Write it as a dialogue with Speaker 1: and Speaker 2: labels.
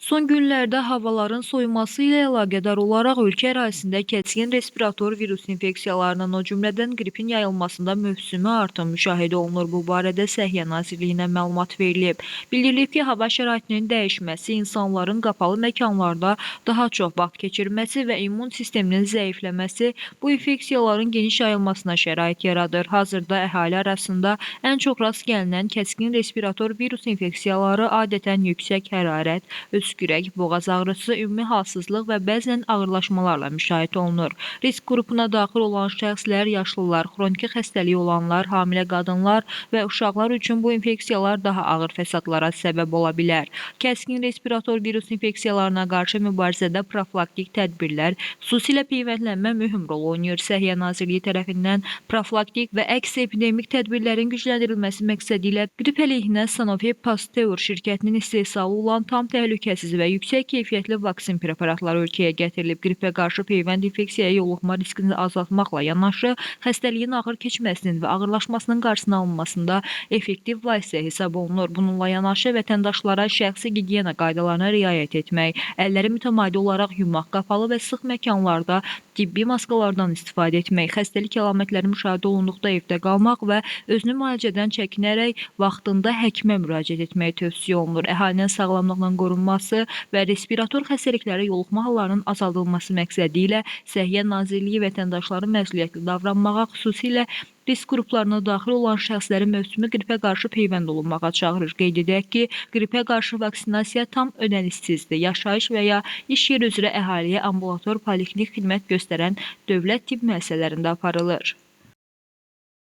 Speaker 1: Son günlərdə havaların soyuması ilə əlaqədar olaraq ölkə ərazisində kəskin respirator virus infeksiyalarının, o cümlədən qripin yayılmasında mövsümi artım müşahidə olunur. Bu barədə Səhiyyə Nazirliyinə məlumat verilib. Bildirilib ki, hava şəraitinin dəyişməsi, insanların qapalı məkanlarda daha çox vaxt keçirməsi və immun sisteminin zəifləməsi bu infeksiyaların geniş yayılmasına şərait yaradır. Hazırda əhali arasında ən çox rast gəlinən kəskin respirator virus infeksiyaları adətən yüksək hərarət, öskürək, boğaz ağrısı, ümumi halsızlıq və bəzən ağırlaşmalarla müşahidə olunur. Risk qrupuna daxil olan şəxslər, yaşlılar, xroniki xəstəliyi olanlar, hamilə qadınlar və uşaqlar üçün bu infeksiyalar daha ağır fəsadlara səbəb ola bilər. Kəskin respirator virus infeksiyalarına qarşı mübarizədə profilaktik tədbirlər, xüsusilə peyvəndlənmə mühüm rol oynayır. Səhiyyə Nazirliyi tərəfindən profilaktik və əks epidemik tədbirlərin gücləndirilməsi məqsədilə qrip əleyhinə Sanofi Pasteur şirkətinin istehsalı olan tam təhlükəsiz və yüksək keyfiyyətli vaksin preparatları ölkəyə gətirilib. Qripə qarşı peyvənd infeksiyaya yoluxma riskini azaltmaqla yanaşı, xəstəliyin ağır keçməsinin və ağırlaşmasının qarşısının alınmasında effektiv vasitə hesab olunur. Bununla yanaşı, vətəndaşlara şəxsi gigiyena qaydalarına riayət etmək, əlləri mütəmadi olaraq yumaq, qapalı və sıx məkanlarda tibbi maskalardan istifadə etmək, xəstəlik əlamətləri müşahidə olunduqda evdə qalmaq və özünü müalicədən çəkinərək vaxtında həkimə müraciət etmək tövsiyə olunur. Əhalinin sağlamlığının qorunması və respirator xəstəliklərə yoluxma hallarının azaldılması məqsədi ilə Səhiyyə Nazirliyi vətəndaşların məsuliyyətli davranmağa, xüsusilə risk qruplarına daxil olan şəxsləri mövsümi qripə qarşı peyvənd olunmağa çağırır. Qeyd edək ki, qripə qarşı vaksinasiya tam ödənişsizdir. Yaşayış və ya iş yeri üzrə əhaliyə ambulator poliklinik xidmət göstərən dövlət tibb müəssisələrində aparılır.